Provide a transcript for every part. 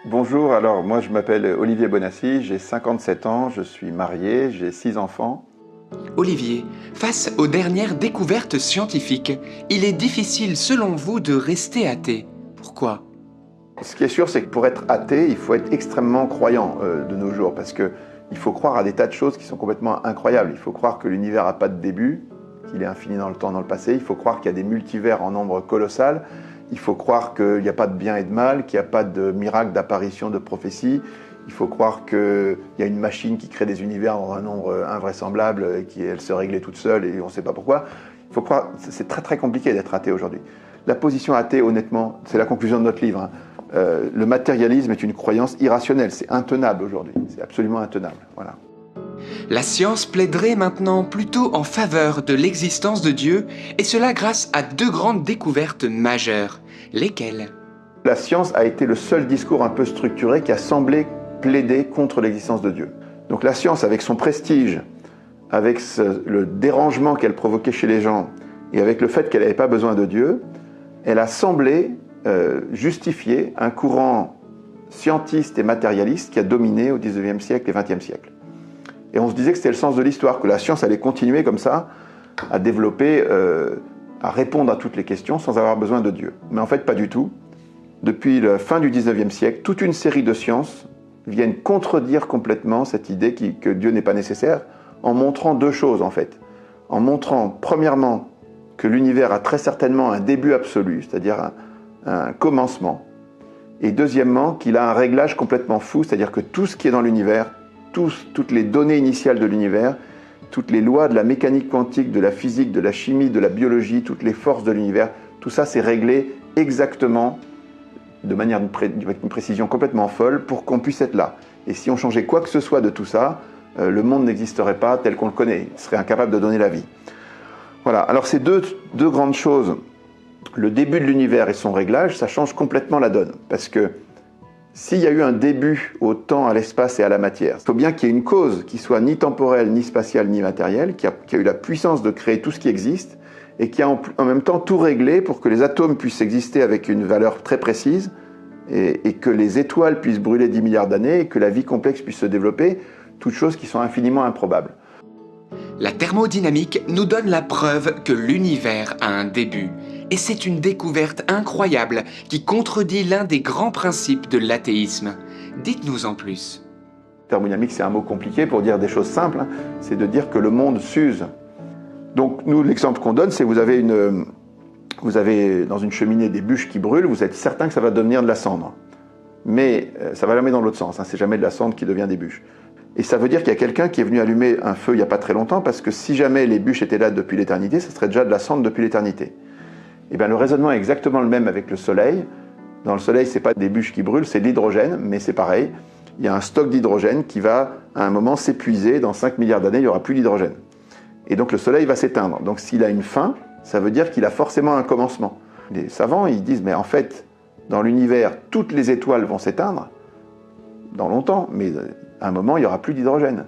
Bonjour, alors moi je m'appelle Olivier Bonassi, j'ai 57 ans, je suis marié, j'ai 6 enfants. Olivier, face aux dernières découvertes scientifiques, il est difficile selon vous de rester athée. Pourquoi? Ce qui est sûr, c'est que pour être athée, il faut être extrêmement croyant de nos jours, parce qu'il faut croire à des tas de choses qui sont complètement incroyables. Il faut croire que l'univers n'a pas de début, qu'il est infini dans le temps, dans le passé. Il faut croire qu'il y a des multivers en nombre colossal. Il faut croire qu'il n'y a pas de bien et de mal, qu'il n'y a pas de miracle, d'apparition, de prophétie. Il faut croire qu'il y a une machine qui crée des univers dans un nombre invraisemblable et qu'elle se réglait toute seule et on ne sait pas pourquoi. Il faut croire, c'est très très compliqué d'être athée aujourd'hui. La position athée, honnêtement, c'est la conclusion de notre livre, hein. Le matérialisme est une croyance irrationnelle, c'est intenable aujourd'hui, c'est absolument intenable. Voilà. La science plaiderait maintenant plutôt en faveur de l'existence de Dieu, et cela grâce à deux grandes découvertes majeures. Lesquelles? La science a été le seul discours un peu structuré qui a semblé plaider contre l'existence de Dieu. Donc la science, avec son prestige, avec le dérangement qu'elle provoquait chez les gens, et avec le fait qu'elle n'avait pas besoin de Dieu, elle a semblé justifier un courant scientiste et matérialiste qui a dominé au XIXe siècle et XXe siècle. Et on se disait que c'était le sens de l'histoire, que la science allait continuer comme ça, à développer, à répondre à toutes les questions sans avoir besoin de Dieu. Mais en fait, pas du tout. Depuis la fin du XIXe siècle, toute une série de sciences viennent contredire complètement cette idée que Dieu n'est pas nécessaire, en montrant deux choses en fait. En montrant, premièrement, que l'univers a très certainement un début absolu, c'est-à-dire un commencement, et deuxièmement, qu'il a un réglage complètement fou, c'est-à-dire que tout ce qui est dans l'univers, toutes les données initiales de l'univers, toutes les lois de la mécanique quantique, de la physique, de la chimie, de la biologie, toutes les forces de l'univers, tout ça c'est réglé exactement, de manière avec une précision complètement folle, pour qu'on puisse être là. Et si on changeait quoi que ce soit de tout ça, le monde n'existerait pas tel qu'on le connaît, il serait incapable de donner la vie. Voilà, alors ces deux grandes choses, le début de l'univers et son réglage, ça change complètement la donne. Parce que s'il y a eu un début au temps, à l'espace et à la matière, il faut bien qu'il y ait une cause qui soit ni temporelle, ni spatiale, ni matérielle, qui a eu la puissance de créer tout ce qui existe, et qui a en même temps tout réglé pour que les atomes puissent exister avec une valeur très précise, et que les étoiles puissent brûler 10 milliards d'années, et que la vie complexe puisse se développer, toutes choses qui sont infiniment improbables. La thermodynamique nous donne la preuve que l'univers a un début. Et c'est une découverte incroyable qui contredit l'un des grands principes de l'athéisme. Dites-nous en plus. Thermodynamique, c'est un mot compliqué pour dire des choses simples, hein. C'est de dire que le monde s'use. Donc nous, l'exemple qu'on donne, c'est vous avez dans une cheminée des bûches qui brûlent, vous êtes certain que ça va devenir de la cendre. Mais ça va jamais dans l'autre sens, hein. C'est jamais de la cendre qui devient des bûches. Et ça veut dire qu'il y a quelqu'un qui est venu allumer un feu il n'y a pas très longtemps, parce que si jamais les bûches étaient là depuis l'éternité, ça serait déjà de la cendre depuis l'éternité. Et bien le raisonnement est exactement le même avec le Soleil. Dans le Soleil, ce n'est pas des bûches qui brûlent, c'est de l'hydrogène, mais c'est pareil. Il y a un stock d'hydrogène qui va, à un moment, s'épuiser. Dans 5 milliards d'années, il n'y aura plus d'hydrogène. Et donc le Soleil va s'éteindre. Donc s'il a une fin, ça veut dire qu'il a forcément un commencement. Les savants, ils disent, mais en fait, dans l'univers, toutes les étoiles vont s'éteindre, dans longtemps, mais à un moment, il n'y aura plus d'hydrogène.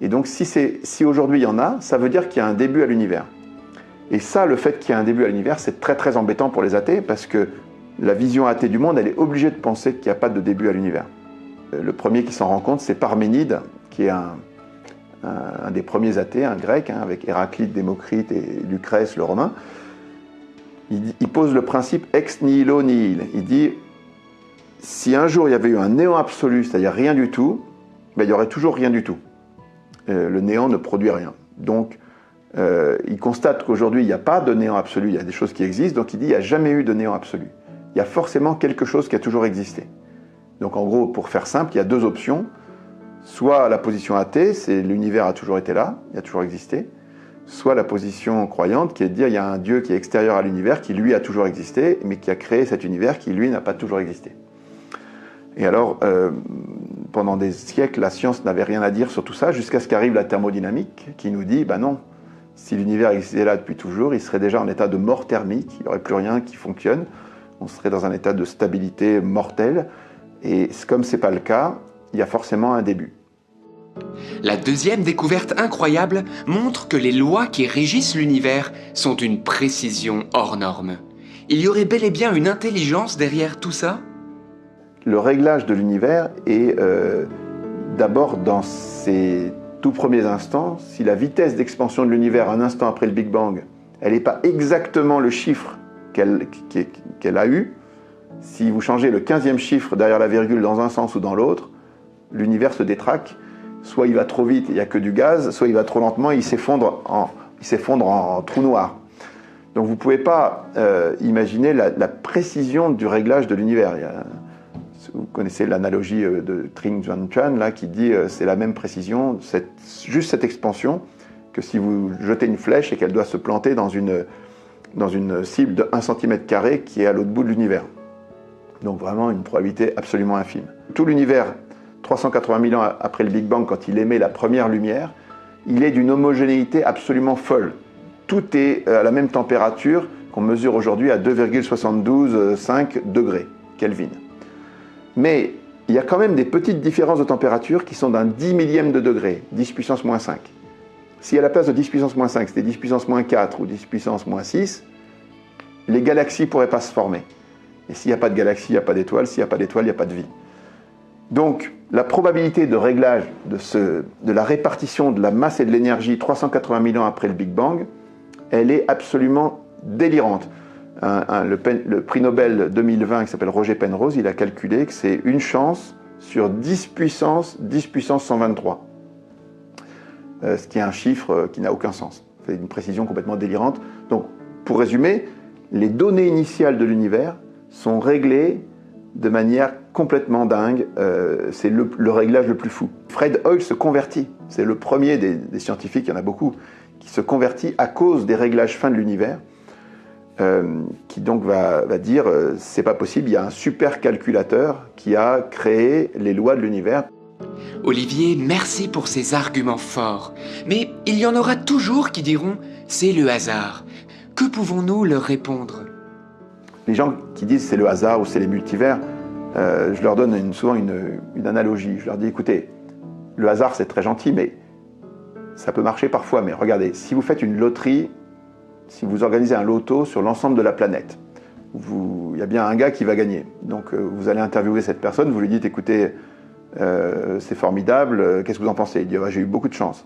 Et donc si aujourd'hui il y en a, ça veut dire qu'il y a un début à l'univers. Et ça, le fait qu'il y ait un début à l'univers, c'est très très embêtant pour les athées, parce que la vision athée du monde, elle est obligée de penser qu'il n'y a pas de début à l'univers. Le premier qui s'en rend compte, c'est Parménide, qui est un des premiers athées, un grec, hein, avec Héraclite, Démocrite et Lucrèce, le romain. Il pose le principe ex nihilo nihil. Il dit, si un jour il y avait eu un néant absolu, c'est-à-dire rien du tout, ben, il n'y aurait toujours rien du tout. Le néant ne produit rien. Donc, il constate qu'aujourd'hui, il n'y a pas de néant absolu, il y a des choses qui existent, donc il dit, il n'y a jamais eu de néant absolu. Il y a forcément quelque chose qui a toujours existé. Donc en gros, pour faire simple, il y a deux options. Soit la position athée, c'est l'univers a toujours été là, il a toujours existé. Soit la position croyante, qui est de dire, il y a un Dieu qui est extérieur à l'univers, qui lui a toujours existé, mais qui a créé cet univers qui lui n'a pas toujours existé. Et alors, pendant des siècles, la science n'avait rien à dire sur tout ça, jusqu'à ce qu'arrive la thermodynamique, qui nous dit, ben non, si l'univers existait là depuis toujours, il serait déjà en état de mort thermique, il n'y aurait plus rien qui fonctionne, on serait dans un état de stabilité mortelle, et comme ce n'est pas le cas, il y a forcément un début. La deuxième découverte incroyable montre que les lois qui régissent l'univers sont d'une précision hors norme. Il y aurait bel et bien une intelligence derrière tout ça? le réglage de l'univers est d'abord dans ses tout premiers instants. Si la vitesse d'expansion de l'univers un instant après le Big Bang, elle n'est pas exactement le chiffre qu'elle a eu, si vous changez le 15e chiffre derrière la virgule dans un sens ou dans l'autre, l'univers se détraque. Soit il va trop vite, il n'y a que du gaz, soit il va trop lentement, il s'effondre en trou noir. Donc vous ne pouvez pas imaginer la précision du réglage de l'univers. Vous connaissez l'analogie de Trinh Xuan Chuan là, qui dit c'est la même précision, juste cette expansion, que si vous jetez une flèche et qu'elle doit se planter dans une cible de 1 cm² qui est à l'autre bout de l'univers. Donc vraiment une probabilité absolument infime. Tout l'univers, 380 000 ans après le Big Bang, quand il émet la première lumière, il est d'une homogénéité absolument folle. Tout est à la même température qu'on mesure aujourd'hui à 2,725 degrés Kelvin. Mais il y a quand même des petites différences de température qui sont d'un 10 millième de degré, 10 puissance moins 5. Si à la place de 10 puissance moins 5, c'était 10 puissance moins 4 ou 10 puissance moins 6, les galaxies ne pourraient pas se former. Et s'il n'y a pas de galaxie, il n'y a pas d'étoiles. S'il n'y a pas d'étoiles, il n'y a pas de vie. Donc, la probabilité de réglage de la répartition de la masse et de l'énergie 380 000 ans après le Big Bang, elle est absolument délirante. Le prix Nobel 2020 qui s'appelle Roger Penrose, il a calculé que c'est une chance sur 10 puissance 123. Ce qui est un chiffre qui n'a aucun sens. C'est une précision complètement délirante. Donc, pour résumer, les données initiales de l'univers sont réglées de manière complètement dingue. C'est le réglage le plus fou. Fred Hoyle se convertit. C'est le premier des scientifiques, il y en a beaucoup, qui se convertit à cause des réglages fins de l'univers, qui donc va dire c'est pas possible, il y a un supercalculateur qui a créé les lois de l'univers. Olivier, merci pour ces arguments forts. Mais il y en aura toujours qui diront « c'est le hasard ». Que pouvons-nous leur répondre? Les gens qui disent c'est le hasard ou c'est les multivers, je leur donne souvent une analogie. Je leur dis écoutez, le hasard c'est très gentil, mais ça peut marcher parfois. Mais regardez, si vous faites une loterie, si vous organisez un loto sur l'ensemble de la planète, il y a bien un gars qui va gagner. Donc vous allez interviewer cette personne, vous lui dites écoutez, c'est formidable, qu'est-ce que vous en pensez? Il dit j'ai eu beaucoup de chance.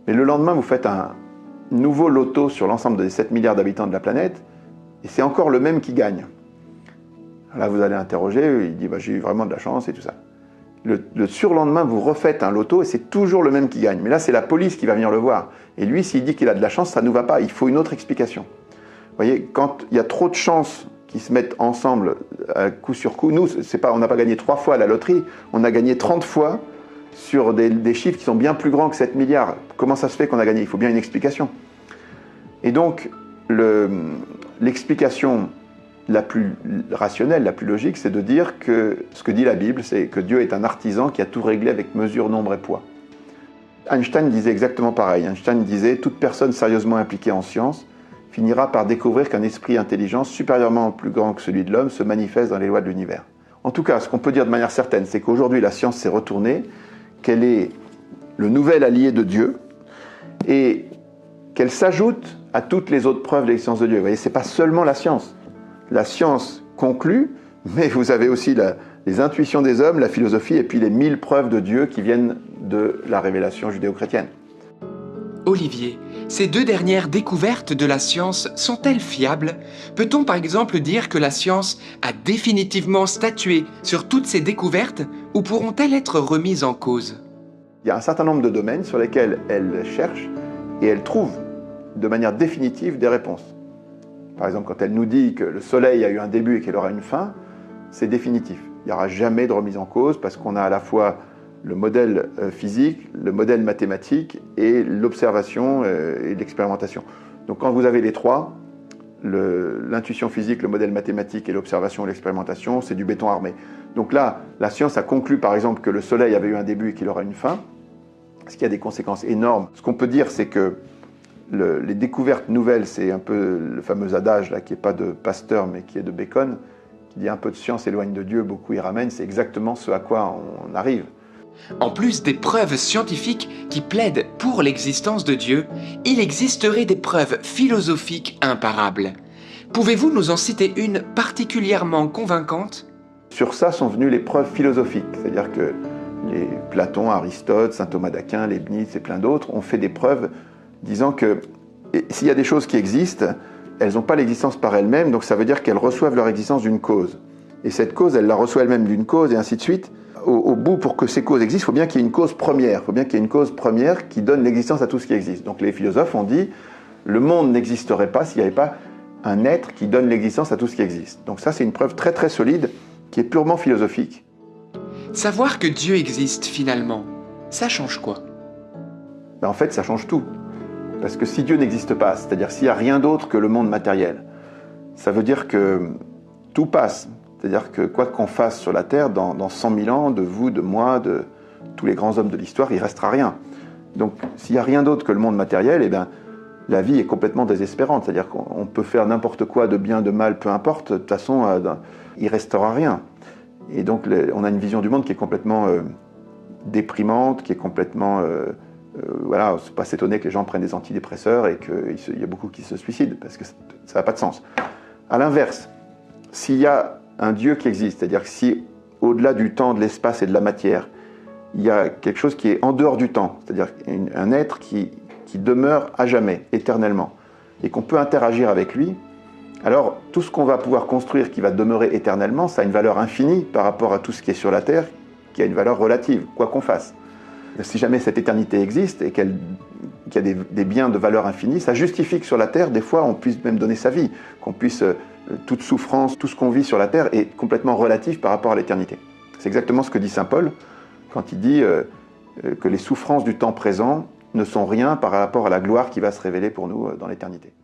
Mais le lendemain, vous faites un nouveau loto sur l'ensemble des 7 milliards d'habitants de la planète, et c'est encore le même qui gagne. Là, vous allez interroger, il dit j'ai eu vraiment de la chance et tout ça. Le surlendemain, vous refaites un loto et c'est toujours le même qui gagne. Mais là, c'est la police qui va venir le voir. Et lui, s'il dit qu'il a de la chance, ça ne nous va pas. Il faut une autre explication. Vous voyez, quand il y a trop de chances qui se mettent ensemble coup sur coup, nous, on n'a pas gagné 3 fois à la loterie, on a gagné 30 fois sur des chiffres qui sont bien plus grands que 7 milliards. Comment ça se fait qu'on a gagné? Il faut bien une explication. Et donc, l'explication la plus rationnelle, la plus logique, c'est de dire que ce que dit la Bible, c'est que Dieu est un artisan qui a tout réglé avec mesure, nombre et poids. Einstein disait exactement pareil. Einstein disait « Toute personne sérieusement impliquée en science finira par découvrir qu'un esprit intelligent supérieurement plus grand que celui de l'homme se manifeste dans les lois de l'univers. » En tout cas, ce qu'on peut dire de manière certaine, c'est qu'aujourd'hui la science s'est retournée, qu'elle est le nouvel allié de Dieu et qu'elle s'ajoute à toutes les autres preuves de l'existence de Dieu. Vous voyez, ce n'est pas seulement la science. La science conclut, mais vous avez aussi les intuitions des hommes, la philosophie, et puis les 1000 preuves de Dieu qui viennent de la révélation judéo-chrétienne. Olivier, ces 2 dernières découvertes de la science sont-elles fiables? Peut-on par exemple dire que la science a définitivement statué sur toutes ces découvertes ou pourront-elles être remises en cause? Il y a un certain nombre de domaines sur lesquels elle cherche et elle trouve de manière définitive des réponses. Par exemple, quand elle nous dit que le Soleil a eu un début et qu'il aura une fin, c'est définitif. Il n'y aura jamais de remise en cause parce qu'on a à la fois le modèle physique, le modèle mathématique et l'observation et l'expérimentation. Donc quand vous avez les trois, l'intuition physique, le modèle mathématique et l'observation et l'expérimentation, c'est du béton armé. Donc là, la science a conclu par exemple que le Soleil avait eu un début et qu'il aura une fin, ce qui a des conséquences énormes. Ce qu'on peut dire, c'est que les découvertes nouvelles, c'est un peu le fameux adage là, qui n'est pas de Pasteur mais qui est de Bacon, qui dit un peu de science éloigne de Dieu, beaucoup y ramène, c'est exactement ce à quoi on arrive. En plus des preuves scientifiques qui plaident pour l'existence de Dieu, il existerait des preuves philosophiques imparables. Pouvez-vous nous en citer une particulièrement convaincante? Sur ça sont venues les preuves philosophiques, c'est-à-dire que les Platon, Aristote, saint Thomas d'Aquin, Leibniz et plein d'autres ont fait des preuves disant que s'il y a des choses qui existent, elles n'ont pas l'existence par elles-mêmes, donc ça veut dire qu'elles reçoivent leur existence d'une cause. Et cette cause, elle la reçoit elle-même d'une cause, et ainsi de suite. Au bout, pour que ces causes existent, il faut bien qu'il y ait une cause première. Il faut bien qu'il y ait une cause première qui donne l'existence à tout ce qui existe. Donc les philosophes ont dit, le monde n'existerait pas s'il n'y avait pas un être qui donne l'existence à tout ce qui existe. Donc ça, c'est une preuve très très solide, qui est purement philosophique. Savoir que Dieu existe finalement, ça change quoi? En fait, ça change tout. Parce que si Dieu n'existe pas, c'est-à-dire s'il n'y a rien d'autre que le monde matériel, ça veut dire que tout passe. C'est-à-dire que quoi qu'on fasse sur la Terre, dans 100 000 ans, de vous, de moi, de tous les grands hommes de l'histoire, il ne restera rien. Donc s'il n'y a rien d'autre que le monde matériel, eh bien, la vie est complètement désespérante. C'est-à-dire qu'on peut faire n'importe quoi, de bien, de mal, peu importe, de toute façon, il ne restera rien. Et donc on a une vision du monde qui est complètement déprimante, qui est complètement... voilà, il ne faut pas s'étonner que les gens prennent des antidépresseurs et qu'il y a beaucoup qui se suicident, parce que ça n'a pas de sens. À l'inverse, s'il y a un Dieu qui existe, c'est-à-dire que si, au-delà du temps, de l'espace et de la matière, il y a quelque chose qui est en dehors du temps, c'est-à-dire un être qui demeure à jamais, éternellement, et qu'on peut interagir avec lui, alors tout ce qu'on va pouvoir construire qui va demeurer éternellement, ça a une valeur infinie par rapport à tout ce qui est sur la Terre, qui a une valeur relative, quoi qu'on fasse. Si jamais cette éternité existe et qu'il y a des biens de valeur infinie, ça justifie que sur la Terre, des fois, on puisse même donner sa vie, qu'on puisse... toute souffrance, tout ce qu'on vit sur la Terre est complètement relatif par rapport à l'éternité. C'est exactement ce que dit saint Paul quand il dit que les souffrances du temps présent ne sont rien par rapport à la gloire qui va se révéler pour nous dans l'éternité.